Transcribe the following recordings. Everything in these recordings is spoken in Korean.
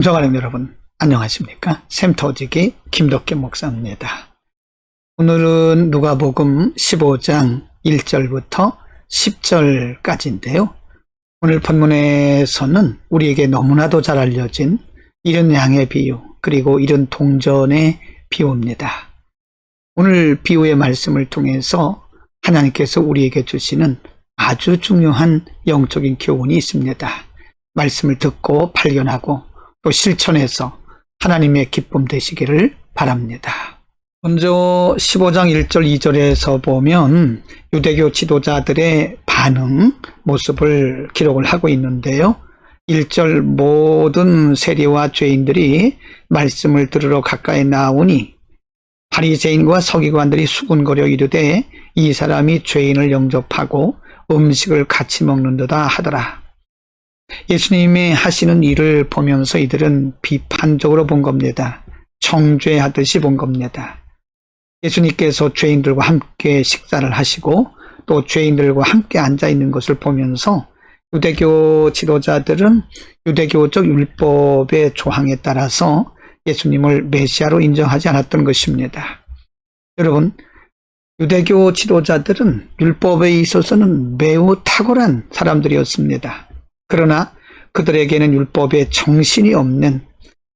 청소가령 여러분 안녕하십니까? 샘터지기 김덕기 목사입니다. 오늘은 누가복음 15장 1절부터 10절까지인데요. 오늘 본문에서는 우리에게 너무나도 잘 알려진 이른 양의 비유 그리고 이른 동전의 비유입니다. 오늘 비유의 말씀을 통해서 하나님께서 우리에게 주시는 아주 중요한 영적인 교훈이 있습니다. 말씀을 듣고 발견하고 또 실천해서 하나님의 기쁨 되시기를 바랍니다. 먼저 15장 1절 2절에서 보면 유대교 지도자들의 반응 모습을 기록을 하고 있는데요. 1절 모든 세리와 죄인들이 말씀을 들으러 가까이 나오니 바리새인과 서기관들이 수군거려 이르되 이 사람이 죄인을 영접하고 음식을 같이 먹는도다 하더라. 예수님이 하시는 일을 보면서 이들은 비판적으로 본 겁니다. 정죄하듯이 본 겁니다. 예수님께서 죄인들과 함께 식사를 하시고 또 죄인들과 함께 앉아 있는 것을 보면서 유대교 지도자들은 유대교적 율법의 조항에 따라서 예수님을 메시아로 인정하지 않았던 것입니다. 여러분, 유대교 지도자들은 율법에 있어서는 매우 탁월한 사람들이었습니다. 그러나 그들에게는 율법의 정신이 없는,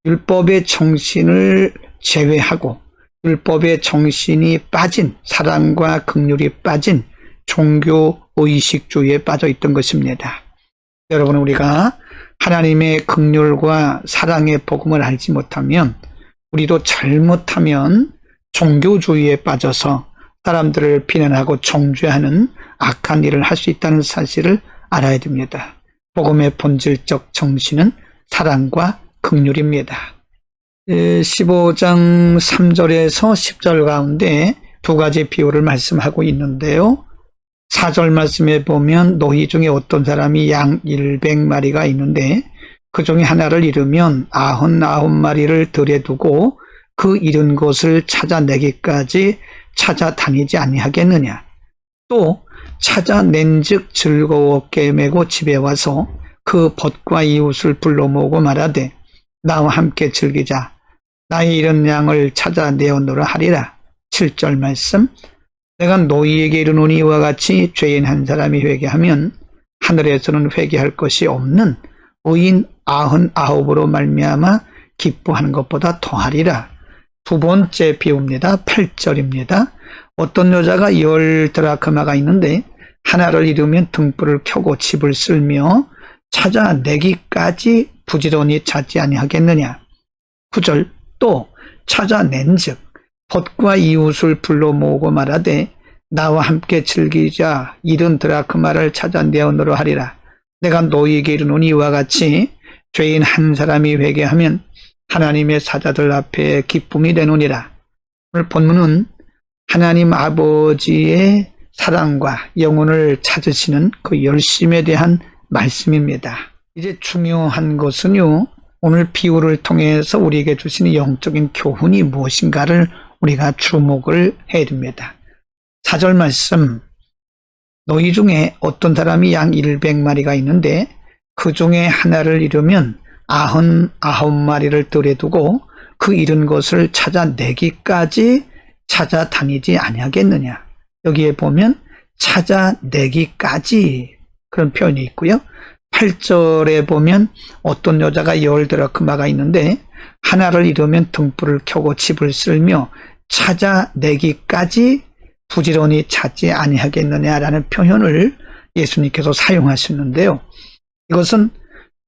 율법의 정신을 제외하고 율법의 정신이 빠진, 사랑과 긍휼이 빠진 종교 의식주의에 빠져 있던 것입니다. 여러분, 우리가 하나님의 긍휼과 사랑의 복음을 알지 못하면, 우리도 잘못하면 종교주의에 빠져서 사람들을 비난하고 정죄하는 악한 일을 할 수 있다는 사실을 알아야 됩니다. 복음의 본질적 정신은 사랑과 긍휼입니다. 15장 3절에서 10절 가운데 두 가지 비유를 말씀하고 있는데요. 4절 말씀에 보면 너희 중에 어떤 사람이 양 100마리가 있는데 그 중에 하나를 잃으면 99마리를 들에 두고 그 잃은 것을 찾아내기까지 찾아다니지 아니하겠느냐. 또 찾아낸즉 즐거웠게 메고 집에 와서 그 벗과 이웃을 불러 모으고 말하되 나와 함께 즐기자. 나의 잃은 양을 찾아내었노라 하리라. 7절 말씀. 내가 너희에게 이르노니 이와 같이 죄인 한 사람이 회개하면 하늘에서는 회개할 것이 없는 의인 99으로 말미암아 기뻐하는 것보다 더하리라. 두 번째 비유입니다. 8절입니다. 어떤 여자가 10드라크마가 있는데 하나를 잃으면 등불을 켜고 집을 쓸며 찾아내기까지 부지런히 찾지 아니하겠느냐. 9절. 또 찾아낸즉 벗과 이웃을 불러 모으고 말하되 나와 함께 즐기자. 70드라크마를 찾아내었노라 하리라. 내가 너희에게 이르노니 이와 같이 죄인 한 사람이 회개하면 하나님의 사자들 앞에 기쁨이 되느니라. 오늘 본문은 하나님 아버지의 사랑과 영혼을 찾으시는 그 열심에 대한 말씀입니다. 이제 중요한 것은요, 오늘 비유를 통해서 우리에게 주시는 영적인 교훈이 무엇인가를 우리가 주목을 해야 됩니다. 4절 말씀. 너희 중에 어떤 사람이 양 100마리가 있는데 그 중에 하나를 잃으면 99마리를 들에 두고 그 잃은 것을 찾아내기까지 찾아다니지 아니하겠느냐. 여기에 보면 찾아내기까지 그런 표현이 있고요. 8절에 보면 어떤 여자가 10드라크마가 있는데 하나를 잃으면 등불을 켜고 집을 쓸며 찾아내기까지 부지런히 찾지 아니하겠느냐라는 표현을 예수님께서 사용하셨는데요. 이것은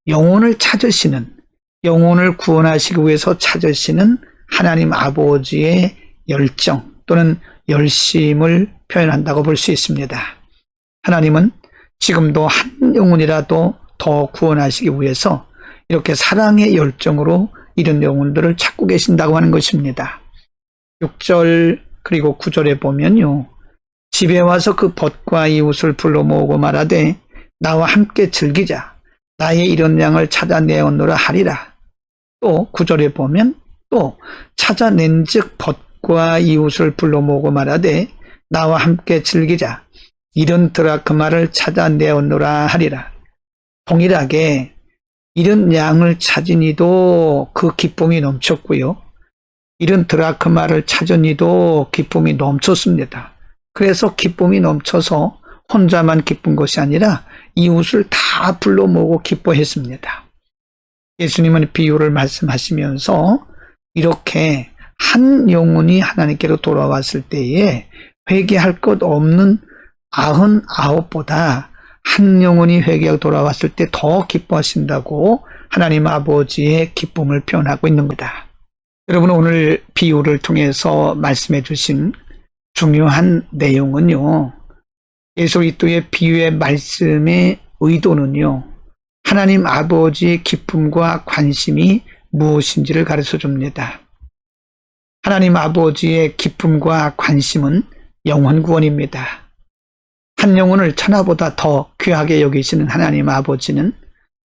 영혼을 찾으시는, 영혼을 구원하시기 위해서 찾으시는 하나님 아버지의 열정 또는 열심을 표현한다고 볼 수 있습니다. 하나님은 지금도 한 영혼이라도 더 구원하시기 위해서 이렇게 사랑의 열정으로 이런 영혼들을 찾고 계신다고 하는 것입니다. 6절 그리고 9절에 보면요. 집에 와서 그 벗과 이웃을 불러 모으고 말하되 나와 함께 즐기자. 나의 잃은 양을 찾아내었노라 하리라. 또 9절에 보면 또 찾아낸즉 벗과 이웃을 불러 모으고 말하되 나와 함께 즐기자. 70드라크마를 찾아내었노라 하리라. 동일하게 이런 양을 찾은 이도 그 기쁨이 넘쳤고요. 이런 드라크마를 찾은 이도 기쁨이 넘쳤습니다. 그래서 기쁨이 넘쳐서 혼자만 기쁜 것이 아니라 이웃을 다 불러 모으고 기뻐했습니다. 예수님은 비유를 말씀하시면서 이렇게 한 영혼이 하나님께로 돌아왔을 때에 회개할 것 없는 99보다 한 영혼이 회개하고 돌아왔을 때 더 기뻐하신다고 하나님 아버지의 기쁨을 표현하고 있는 거다. 여러분, 오늘 비유를 통해서 말씀해 주신 중요한 내용은요, 예수 그리스도의 비유의 말씀의 의도는요, 하나님 아버지의 기쁨과 관심이 무엇인지를 가르쳐 줍니다. 하나님 아버지의 기쁨과 관심은 영혼 구원입니다. 한 영혼을 천하보다 더 귀하게 여기시는 하나님 아버지는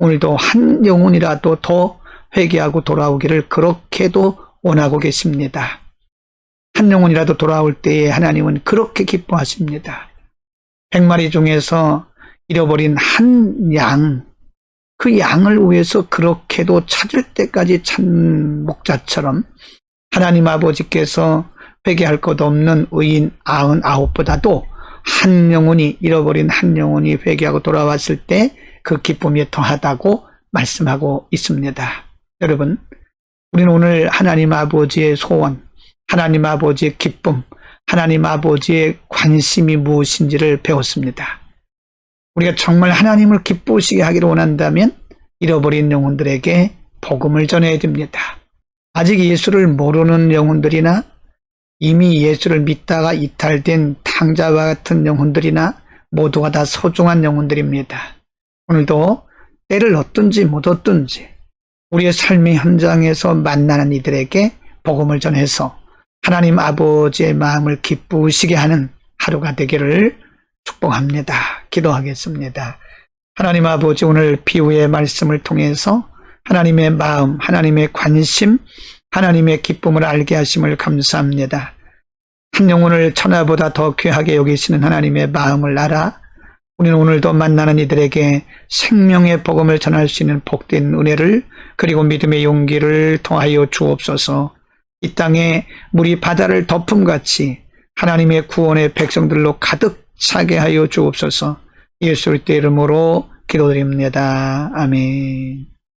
오늘도 한 영혼이라도 더 회개하고 돌아오기를 그렇게도 원하고 계십니다. 한 영혼이라도 돌아올 때에 하나님은 그렇게 기뻐하십니다. 100마리 중에서 잃어버린 한 양, 그 양을 위해서 그렇게도 찾을 때까지 찾는 목자처럼 하나님 아버지께서 회개할 것 없는 의인 99보다도 한 영혼이, 잃어버린 한 영혼이 회개하고 돌아왔을 때 그 기쁨이 더하다고 말씀하고 있습니다. 여러분, 우리는 오늘 하나님 아버지의 소원, 하나님 아버지의 기쁨, 하나님 아버지의 관심이 무엇인지를 배웠습니다. 우리가 정말 하나님을 기쁘시게 하기를 원한다면 잃어버린 영혼들에게 복음을 전해야 됩니다. 아직 예수를 모르는 영혼들이나 이미 예수를 믿다가 이탈된 탕자와 같은 영혼들이나 모두가 다 소중한 영혼들입니다. 오늘도 때를 얻든지 못 얻든지 우리의 삶의 현장에서 만나는 이들에게 복음을 전해서 하나님 아버지의 마음을 기쁘시게 하는 하루가 되기를 축복합니다. 기도하겠습니다. 하나님 아버지, 오늘 비유의 말씀을 통해서 하나님의 마음, 하나님의 관심, 하나님의 기쁨을 알게 하심을 감사합니다. 한 영혼을 천하보다 더 귀하게 여기시는 하나님의 마음을 알아 우리는 오늘도 만나는 이들에게 생명의 복음을 전할 수 있는 복된 은혜를, 그리고 믿음의 용기를 더하여 주옵소서. 이 땅에 물이 바다를 덮음같이 하나님의 구원의 백성들로 가득 차게 하여 주옵소서. 예수 그리스도의 이름으로 기도드립니다. 아멘.